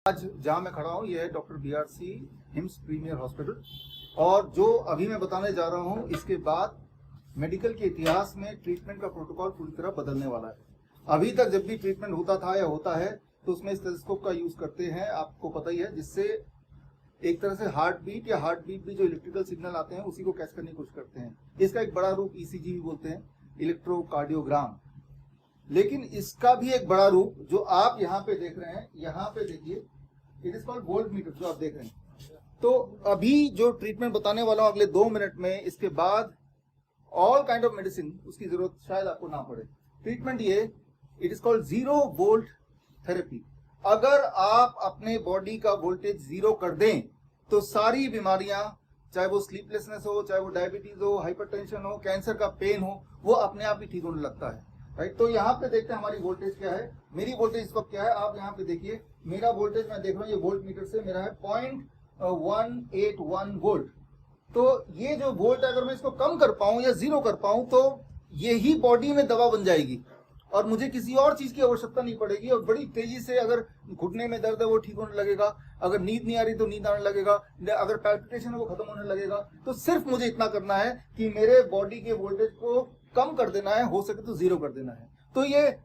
आज जहां मैं खड़ा हूं यह है doctor BRC HIMS premier hospital, और जो अभी मैं बताने जा रहा हूं इसके बाद मेडिकल के इतिहास में ट्रीटमेंट का प्रोटोकॉल पूरी तरह बदलने वाला है। अभी तक जब भी ट्रीटमेंट होता था या होता है तो उसमें स्टेथोस्कोप का यूज करते हैं, आपको पता ही है, जिससे एक तरह से हार्ट बीट या हार्ट बीट भी जो इलेक्ट्रिकल सिग्नल आते हैं उसी को कैच करने की कोशिश करते हैं। इसका एक बड़ा रूप ईसीजी भी बोलते हैं, इलेक्ट्रोकार्डियोग्राम। लेकिन इसका भी एक बड़ा रूप जो आप यहाँ पे देख रहे हैं, यहाँ पे देखिए, it is called volt meter, जो आप देख रहे हैं। तो अभी जो ट्रीटमेंट बताने वाला हूं अगले 2 मिनट में, इसके बाद ऑल काइंड ऑफ मेडिसिन उसकी जरूरत शायद आपको ना पड़े। ट्रीटमेंट ये, it is called 0 volt therapy. अगर आप अपने बॉडी का वोल्टेज 0 कर दें तो सारी बीमारियां, चाहे वो स्लीपलेसनेस हो, चाहे वो डायबिटीज हो, हाइपरटेंशन हो, कैंसर का पेन हो, वो अपने आप ही ठीक होने लगता है। राइट, तो यहाँ पे देखते हैं हमारी वोल्टेज क्या है। मेरी वोल्टेज इस वक्त क्या है, आप यहाँ पे देखिए, मेरा वोल्टेज मैं देख रहा हूँ, ये वोल्ट मीटर से मेरा है 0.181 वोल्ट। तो ये जो वोल्ट, अगर मैं इसको कम कर पाऊं या 0 कर पाऊं तो यही बॉडी में दवा बन जाएगी और मुझे किसी और चीज की आवश्यकता नहीं पड़ेगी। और बड़ी तेजी से, अगर घुटने में दर्द है वो ठीक होने लगेगा, अगर नींद नहीं आ रही तो नींद आने लगेगा, अगर पैल्पिटेशन है वो खत्म होने लगेगा। तो सिर्फ मुझे इतना करना है कि मेरे बॉडी के वोल्टेज को कम कर देना है, हो सके तो 0 कर देना है। तो ये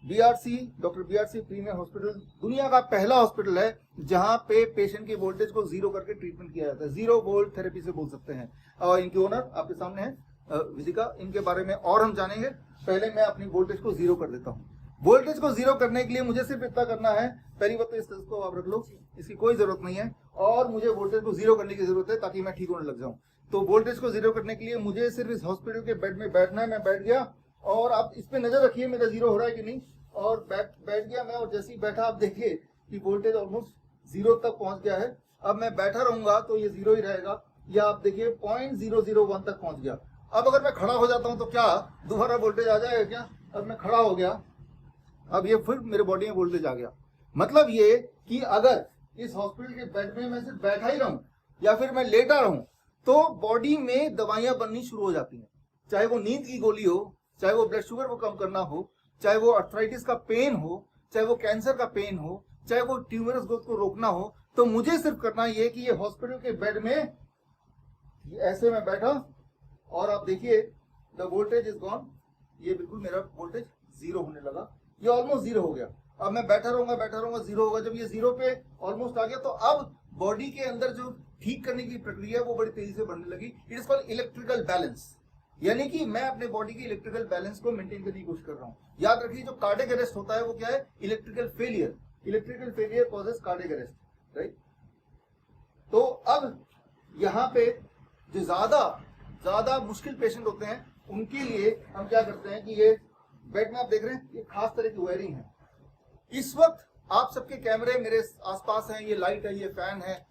BRC, doctor BRC premier hospital दुनिया का पहला हॉस्पिटल है जहां पे पेशेंट के वोल्टेज को 0 करके ट्रीटमेंट किया जाता है। 0 वोल्ट थेरेपी से बोल सकते हैं। और इनके ओनर आपके सामने है, विदिका। इनके बारे में और हम जानेंगे। पहले मैं अपनी वोल्टेज को 0 कर देता हूँ। वोल्टेज को 0 करने के लिए मुझे सिर्फ इतना करना है, पहली बात तो इस तरह को आप रख लो, इसकी कोई जरूरत नहीं है, और मुझे वोल्टेज को 0 करने की जरूरत है ताकि मैं ठीक होने लग जाऊं। तो वोल्टेज को 0 करने के लिए मुझे सिर्फ इस हॉस्पिटल के बेड में बैठना है। मैं बैठ गया और आप इस पे नजर रखिए मेरा 0 हो रहा है कि नहीं, और बैठ गया मैं, और जैसे ही बैठा आप देखिए कि वोल्टेज ऑलमोस्ट 0 तक पहुंच गया है। अब मैं बैठा रहूंगा तो ये 0 ही रहेगा, या आप देखिए 0.001 तक पहुंच गया। अब अगर मैं खड़ा हो जाता हूं तो क्या दोबारा वोल्टेज आ जाएगा क्या? अब मैं खड़ा हो गया, अब ये फिर मेरे बॉडी में वोल्टेज आ गया। मतलब ये कि अगर इस हॉस्पिटल के बेड में मैं सिर्फ बैठा ही रहूं या फिर मैं लेटा रहूं तो बॉडी में दवाइयां बननी शुरू हो जाती हैं। चाहे वो नींद की गोली हो, चाहे वो ब्लड शुगर को कम करना हो, चाहे वो अर्थराइटिस का पेन हो, चाहे वो कैंसर का पेन हो, चाहे वो ट्यूमरस ग्रोथ को रोकना हो। तो मुझे सिर्फ करना ये कि ये हॉस्पिटल के बेड में ऐसे मैं बैठा और आप देखिए द वोल्टेज इज गॉन। ये बिल्कुल मेरा वोल्टेज 0 होने लगा, ये ऑलमोस्ट 0 हो गया। अब मैं बैठा रहूंगा 0 होगा। जब ये 0 पे ऑलमोस्ट आ गया तो अब बॉडी के अंदर जो ठीक करने की प्रक्रिया है वो बड़ी तेजी से बढ़ने लगी। It is called electrical balance, यानी कि मैं अपने बॉडी की इलेक्ट्रिकल बैलेंस को मेंटेन करने की कोशिश कर रहा हूं। याद रखिए, जो कार्डियक अरेस्ट होता है वो क्या है? Electrical failure. Electrical failure causes cardiac arrest, right. तो अब यहाँ पे जो ज्यादा मुश्किल पेशेंट होते हैं उनके लिए हम क्या करते हैं कि ये बेड में आप देख रहे हैं, ये खास तरह की वायरिंग है। इस वक्त आप सबके कैमरे मेरे आसपास हैं, ये लाइट है, ये फैन है,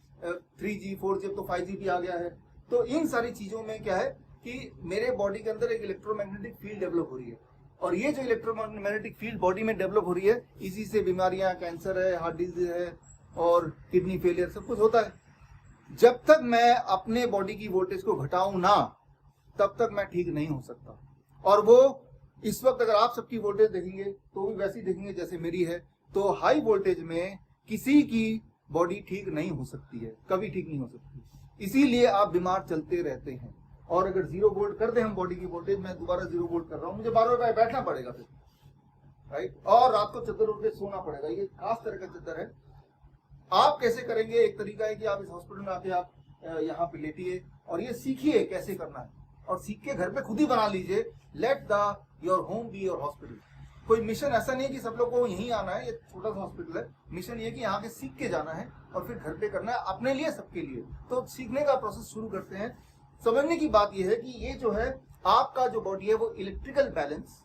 3G 4G, अब तो 5G भी आ गया है। तो इन सारी चीजों में क्या है कि मेरे बॉडी के अंदर एक इलेक्ट्रोमैग्नेटिक फील्ड डेवलप हो रही है, और ये जो इलेक्ट्रोमैग्नेटिक फील्ड बॉडी में डेवलप हो रही है, इसी से बीमारियां, कैंसर है, हार्ट डिजीज है और किडनी फेलियर सब कुछ होता है। जब तक मैं अपने बॉडी की वोल्टेज को घटाऊं ना, तब तक मैं ठीक नहीं हो सकता। और वो इस वक्त अगर आप सबकी वोल्टेज देखेंगे तो भी वैसी देखेंगे जैसे मेरी है। तो हाई वोल्टेज में किसी की बॉडी ठीक नहीं हो सकती है, कभी ठीक नहीं हो सकती। इसीलिए आप बीमार चलते रहते हैं। और अगर 0 वोल्ट कर दे हम बॉडी की वोल्टेज, मैं दोबारा 0 वोल्ट कर रहा हूं, मुझे बार-बार बैठना पड़ेगा फिर, राइट। और रात को चद्दर उठ के सोना पड़ेगा। ये खास तरह का चद्दर है। आप कैसे करेंगे? एक तरीका है कि आप इस हॉस्पिटल में आके आप यहाँ पे लेटिए और ये सीखिए कैसे करना है, और सीख के घर पे खुद ही बना लीजिए। Let the your home be your hospital. कोई मिशन ऐसा नहीं है कि सब लोग को यहीं आना है, ये छोटा सा हॉस्पिटल है। मिशन ये कि यहाँ के सीख के जाना है और फिर घर पे करना है, अपने लिए, सबके लिए। तो सीखने का प्रोसेस शुरू करते हैं। समझने की बात यह है कि ये जो है आपका जो बॉडी है वो इलेक्ट्रिकल बैलेंस,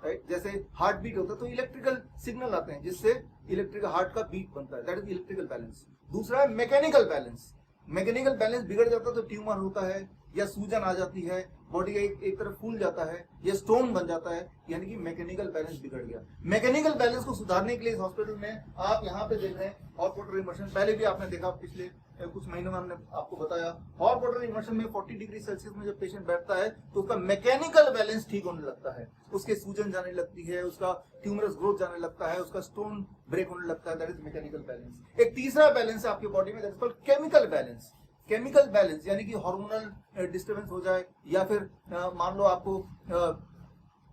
राइट, जैसे हार्ट बीट होता है तो इलेक्ट्रिकल सिग्नल आते हैं जिससे इलेक्ट्रिकल हार्ट का बीट बनता है, दैट इज इलेक्ट्रिकल बैलेंस। दूसरा है मैकेनिकल बैलेंस। मैकेनिकल बैलेंस बिगड़ जाता है तो ट्यूमर होता है या सूजन आ जाती है, बॉडी का एक तरफ फूल जाता है, या स्टोन बन जाता है, यानी कि मैकेनिकल बैलेंस बिगड़ गया। मैकेनिकल बैलेंस को सुधारने के लिए इस हॉस्पिटल में आप यहाँ पे देख रहे हैं हॉट वाटर इमर्शन। पहले भी आपने देखा, पिछले कुछ महीनों में हमने आपको बताया, हॉट वाटर इमर्शन में 40 डिग्री सेल्सियस में जब पेशेंट बैठता है तो उसका मैकेनिकल बैलेंस ठीक होने लगता है, उसके सूजन जाने लगती है, उसका ट्यूमरस ग्रोथ जाने लगता है, उसका स्टोन ब्रेक होने लगता है। That is mechanical balance. एक तीसरा बैलेंस है आपकी बॉडी में, that is called chemical balance. Chemical balance यानी कि हार्मोनल डिस्टर्बेंस हो जाए, या फिर मान लो आपको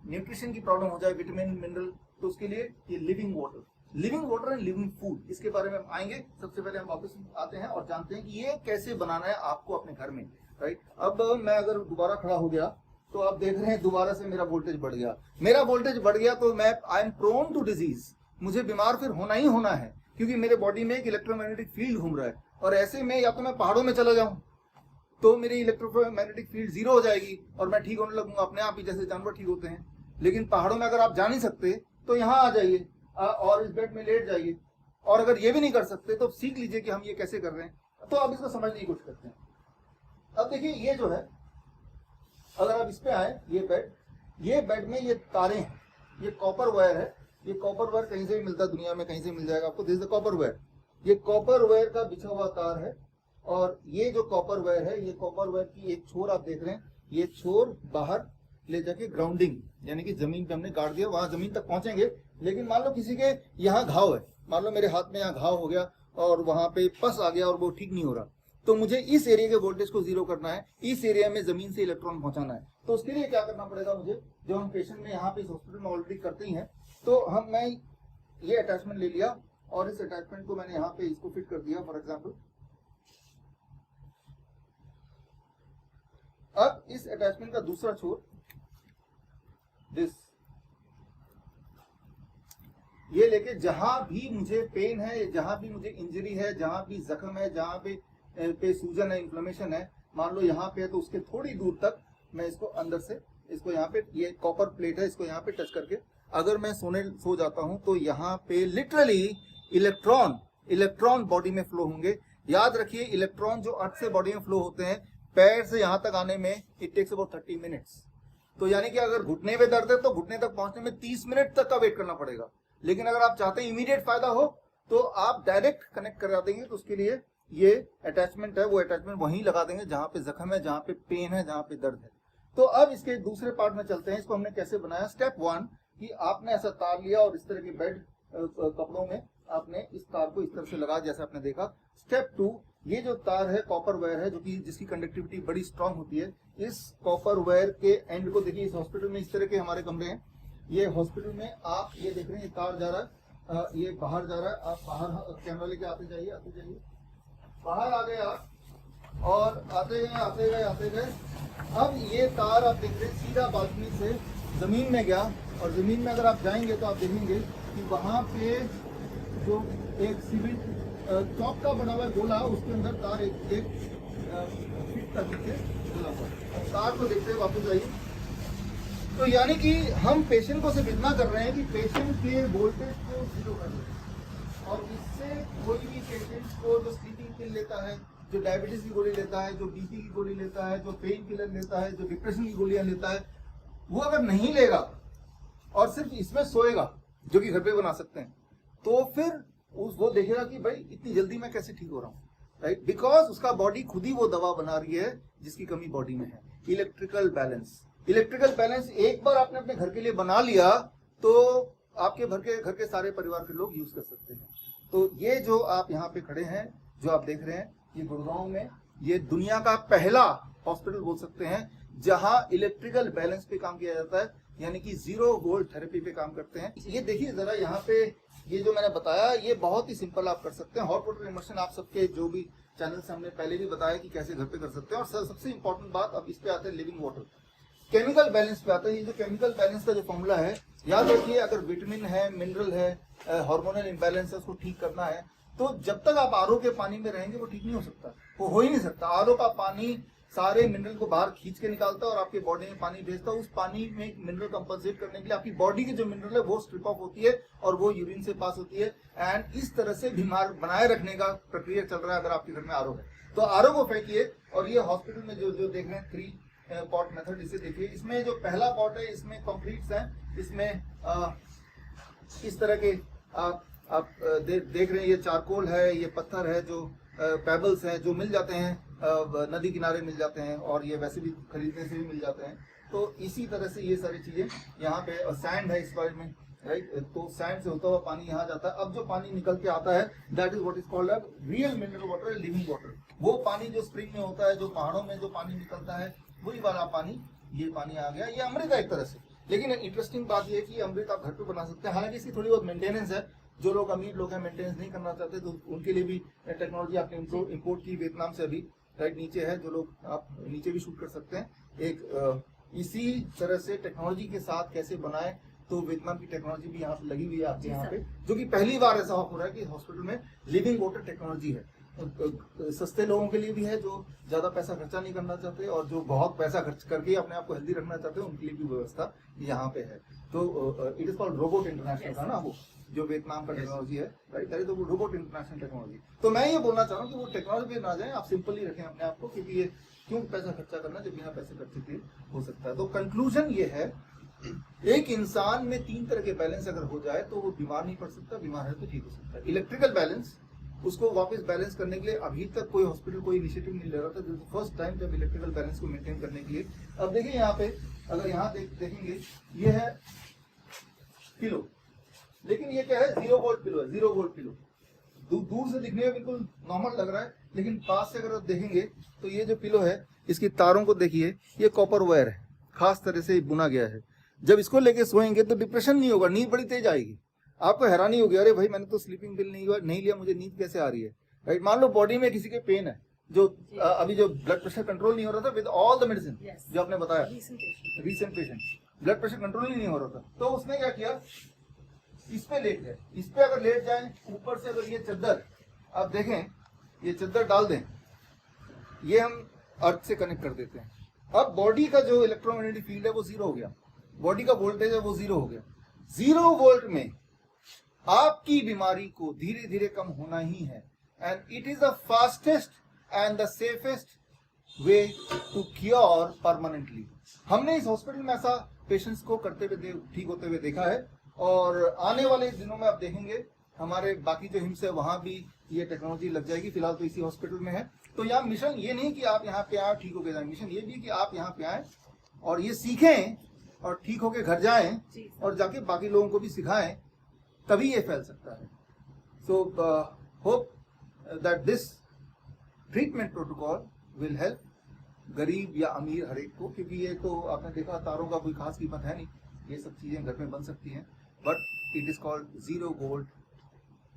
न्यूट्रिशन की प्रॉब्लम हो जाए, विटामिन मिनरल, तो उसके लिए ये living water and living food, इसके बारे में हम आएंगे। सबसे पहले हम वापस आते हैं और जानते हैं कि ये कैसे बनाना है आपको अपने घर में, राइट। अब मैं अगर दोबारा खड़ा हो गया तो आप देख रहे हैं दोबारा से मेरा वोल्टेज बढ़ गया। मेरा वोल्टेज बढ़ गया तो मैं I am prone to disease, मुझे बीमार फिर होना ही होना है, क्योंकि मेरे बॉडी में एक इलेक्ट्रोमैग्नेटिक फील्ड घूम रहा है। और ऐसे में या तो मैं पहाड़ों में चला जाऊं तो मेरी इलेक्ट्रोमैग्नेटिक फील्ड जीरो हो जाएगी और मैं ठीक होने लगूंगा अपने आप ही, जैसे जानवर ठीक होते हैं। लेकिन पहाड़ों में अगर आप जा नहीं सकते तो यहाँ आ जाइए और इस बेड में लेट जाइए, और अगर ये भी नहीं कर सकते तो सीख लीजिए कि हम ये कैसे कर रहे हैं। तो आप इसको समझने की कोशिश करते हैं। अब देखिए, ये जो है, अगर आप इस पे आए, ये बेड में ये तारे हैं, ये कॉपर वायर है। ये कॉपर वायर कहीं से भी मिलता है दुनिया में, कहीं से मिल जाएगा आपको। This is the copper wire. ये कॉपर वायर का बिछा हुआ तार है, और ये जो कॉपर वायर है, ये कॉपर वायर की एक छोर आप देख रहे हैं, ये छोर बाहर ले जाके ग्राउंडिंग, यानी कि जमीन पे हमने गाड़ दिया, वहां जमीन तक पहुंचेंगे। लेकिन मान लो किसी के यहाँ घाव है, मान लो मेरे हाथ में यहाँ घाव हो गया और वहां पे पस आ गया और वो ठीक नहीं हो रहा, तो मुझे इस एरिया के वोल्टेज को जीरो करना है, इस एरिया में जमीन से इलेक्ट्रॉन पहुंचाना है। तो उसके लिए क्या करना पड़ेगा मुझे, जो हम पेशेंट में यहाँ पे इस हॉस्पिटल में ऑलरेडी करते ही हैं, तो मैं ये अटैचमेंट ले लिया और इस अटैचमेंट को मैंने यहाँ पे इसको फिट कर दिया फॉर एग्जाम्पल। अब इस अटैचमेंट का दूसरा छोर, दिस, ये लेके जहां भी मुझे पेन है, जहां भी मुझे इंजरी है, जहां भी जख्म है, जहां पे सूजन है, इन्फ्लेमेशन है, मान लो यहाँ पे है, तो उसके थोड़ी दूर तक मैं इसको अंदर से, इसको यहाँ पे, ये कॉपर प्लेट है, इसको यहाँ पे टच करके अगर मैं सो जाता हूं तो यहाँ पे लिटरली इलेक्ट्रॉन बॉडी में फ्लो होंगे। याद रखिए, इलेक्ट्रॉन जो अर्थ से बॉडी में फ्लो होते हैं, पैर से यहाँ तक आने में इट टेक्स अबाउट 30 मिनट्स। तो यानी कि अगर घुटने में दर्द है तो घुटने तक पहुंचने में 30 मिनट तक का वेट करना पड़ेगा। लेकिन अगर आप चाहते हैं इमीडिएट फायदा हो तो आप डायरेक्ट कनेक्ट करा देंगे। तो उसके लिए ये अटैचमेंट है, वो अटैचमेंट वहीं लगा देंगे जहां पे जख्म है, जहां पे पेन है, जहां पे दर्द है। तो अब इसके दूसरे पार्ट में चलते हैं। इसको हमने कैसे बनाया। स्टेप 1 कि आपने ऐसा तार लिया और इस तरह के बेड कपड़ों में आपने इस तार को इस तरह से लगा, जैसे आपने देखा। स्टेप 2, ये जो तार है कॉपर वायर है, जो कि जिसकी कंडक्टिविटी बड़ी स्ट्रांग होती है, इस कॉपर वायर के एंड को देखिए। इस हॉस्पिटल में इस तरह के हमारे कमरे हैं। ये हॉस्पिटल में आप ये देख रहे हैं, ये तार जा रहा है, ये बाहर जा रहा है। आप बाहर कैमरा लेके आते जाइए, बाहर आ गए आप और आते गए। अब ये तार आप देख रहे हैं सीधा बालकनी से जमीन में गया, और जमीन में अगर आप जाएंगे तो आप देखेंगे कि वहां पे जो एक सीमेंट चौक का बना हुआ गोला, उसके अंदर तार एक फिट कर नीचे खुला हुआ। तार को देखते हुए वापस आइए। तो यानी कि हम पेशेंट को सिर्फ इतना कर रहे हैं कि पेशेंट के वोल्टेज को जीरो कर रहे हैं, और इससे कोई भी पेशेंट को जो स्लीपिंग पिल लेता है, जो डायबिटीज की गोली लेता है, जो बीपी की गोली लेता है, जो पेन किलर लेता है, जो डिप्रेशन की गोलियां लेता है, वो अगर नहीं लेगा और सिर्फ इसमें सोएगा, जो कि घर पे बना सकते हैं, तो फिर वो देखेगा कि भाई इतनी जल्दी मैं कैसे ठीक हो रहा हूँ, राइट। बिकॉज उसका बॉडी खुद ही वो दवा बना रही है जिसकी कमी बॉडी में है। इलेक्ट्रिकल बैलेंस एक बार आपने अपने घर के लिए बना लिया तो आपके घर के सारे परिवार के लोग यूज कर सकते हैं। तो ये जो आप यहाँ पे खड़े हैं, जो आप देख रहे हैं, ये गुड़गांव में ये दुनिया का पहला हॉस्पिटल बोल सकते हैं जहां इलेक्ट्रिकल बैलेंस पे काम किया जाता है, यानी कि 0 वोल्ट थेरेपी पे काम करते हैं। ये देखिए जरा, यहाँ पे ये जो मैंने बताया, ये बहुत ही सिंपल आप कर सकते हैं। हॉट वाटर इमर्शन आप सबके जो भी चैनल से हमने पहले भी बताया कि कैसे घर पे कर सकते हैं। और सबसे इंपॉर्टेंट बात, अब इस पे आते हैं लिविंग वाटर, केमिकल बैलेंस पे आता है। ये जो केमिकल बैलेंस का जो फॉर्मूला है, याद रखिए, अगर विटामिन है, मिनरल है, हार्मोनल इम्बैलेंस है, उसको ठीक करना है, तो जब तक आप आरओ के पानी में रहेंगे वो ठीक नहीं हो सकता, वो हो ही नहीं सकता। आरओ का पानी सारे मिनरल को बाहर खींच के निकालता है और आपके बॉडी में पानी भेजता है। उस पानी में मिनरल कंपनसेट करने के लिए आपकी बॉडी की जो मिनरल है वो स्ट्रिप ऑफ होती है और वो यूरिन से पास होती है। एंड इस तरह से बीमार बनाए रखने का प्रक्रिया चल रहा है अगर आपके घर में आरओ है। तो आरओ को फेंकिए और ये हॉस्पिटल में जो जो देख रहे हैं 3 पॉट मेथड, इसे देखिए। इसमें जो पहला पॉट है इसमें कंक्रीट्स हैं, इसमें इस तरह के आप देख रहे हैं, ये चारकोल है, ये पत्थर है, जो पेबल्स हैं जो मिल जाते हैं नदी किनारे मिल जाते हैं, और ये वैसे भी खरीदने से भी मिल जाते हैं। तो इसी तरह से ये सारी चीजें यहाँ पे, सैंड है इस बारे में, राइट। तो सैंड से होता हुआ पानी यहाँ जाता है। अब जो पानी निकल के आता है that is what is called a real mineral water, living water. वो पानी जो स्प्रिंग में होता है, जो पहाड़ों में जो पानी निकलता है, वही वाला पानी, ये पानी आ गया। ये अमृत है एक तरह से। लेकिन इंटरेस्टिंग बात ये है कि अमृत आप घर पे बना सकते हैं। हालांकि इसकी थोड़ी बहुत मेंटेनेंस है। जो लोग अमीर लोग हैं, मेंटेनेंस नहीं करना चाहते, तो उनके लिए भी टेक्नोलॉजी आपने इम्पोर्ट की वियतनाम से अभी, राइट। नीचे है, जो लोग आप नीचे भी शूट कर सकते हैं। एक इसी तरह से टेक्नोलॉजी के साथ कैसे बनाए, तो वियतनाम की टेक्नोलॉजी भी यहाँ पे लगी हुई है आपके यहाँ पे, जो कि पहली बार ऐसा हो रहा है कि हॉस्पिटल में लिविंग वाटर टेक्नोलॉजी है। सस्ते लोगों के लिए भी है, जो ज्यादा पैसा खर्चा नहीं करना चाहते, और जो बहुत पैसा खर्च करके अपने आप को हेल्दी रखना चाहते हैं, उनके लिए भी व्यवस्था यहाँ पे है। तो it is called robot international था ना वो, जो वियतनाम का टेक्नोलॉजी है, राइट। अरे तो वो रोबोट इंटरनेशनल टेक्नोलॉजी। तो मैं ये बोलना चाह रहा हूँ कि वो टेक्नोलॉजी पे ना जाए, आप सिंपल ही रखें अपने आप को, क्योंकि ये क्यों पैसा खर्चा करना जब बिना पैसे खर्चे के हो सकता है। तो कंक्लूजन ये है, एक इंसान में 3 तरह के बैलेंस अगर हो जाए तो वो बीमार नहीं पड़ सकता, बीमार है तो ठीक हो सकता है। इलेक्ट्रिकल बैलेंस, उसको वापस बैलेंस करने के लिए अभी तक कोई हॉस्पिटल कोई इनिशिएटिव नहीं ले रहा था। दिस फर्स्ट टाइम जब इलेक्ट्रिकल बैलेंस को मेंटेन करने के लिए। अब देखिए यहाँ पे, अगर यहाँ देखेंगे, ये है पिलो, लेकिन ये क्या है, 0 वोल्ट पिलो है। 0 वोल्ट पिलो दूर से दिखने में बिल्कुल नॉर्मल लग रहा है, लेकिन पास से अगर आप देखेंगे तो ये जो पिलो है, इसकी तारों को देखिए, ये कॉपर वायर है, खास तरह से बुना गया है। जब इसको लेके सोएंगे तो डिप्रेशन नहीं होगा, नींद बड़ी तेज आएगी। आपको हैरानी होगी, अरे भाई मैंने तो स्लीपिंग पिल नहीं लिया, मुझे नींद कैसे आ रही है, राइट। मान लो बॉडी में किसी के पेन है, जो अभी जो ब्लड प्रेशर कंट्रोल नहीं हो रहा था विद ऑल द मेडिसिन, जो आपने बताया, recent patient blood pressure control ही नहीं हो रहा था, तो उसने क्या किया, इस पे लेट गए। इस पे अगर लेट जाए, ऊपर से अगर ये चद्दर आप देखें, ये चद्दर डाल दें, ये हम अर्थ से कनेक्ट कर देते हैं। अब बॉडी का जो इलेक्ट्रोमैग्नेटिक फील्ड है वो 0 हो गया, बॉडी का वोल्टेज है वो 0 हो गया। 0 वोल्ट में आपकी बीमारी को धीरे धीरे कम होना ही है, and it is the fastest and the safest way to cure permanently. हमने इस हॉस्पिटल में ऐसा पेशेंट्स को करते हुए ठीक होते हुए देखा है, और आने वाले दिनों में आप देखेंगे हमारे बाकी जो हिम्स है वहां भी ये टेक्नोलॉजी लग जाएगी। फिलहाल तो इसी हॉस्पिटल में है। तो यहाँ मिशन ये नहीं कि आप यहाँ पे आए ठीक होके जाए, मिशन ये भी कि आप यहाँ पे आए और ये सीखें और ठीक होके घर जाएं और जाके बाकी लोगों को भी सिखाएं, तभी ये फैल सकता है। So hope that this treatment protocol will help गरीब या अमीर हर एक को, क्योंकि ये तो आपने देखा तारों का कोई खास कीमत है नहीं, ये सब चीजें घर में बन सकती हैं, but it is called 0 volt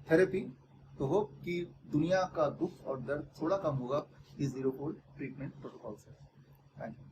therapy. तो होप कि दुनिया का दुख और दर्द थोड़ा कम होगा इस 0 वोल्ट ट्रीटमेंट प्रोटोकॉल से। Thank you.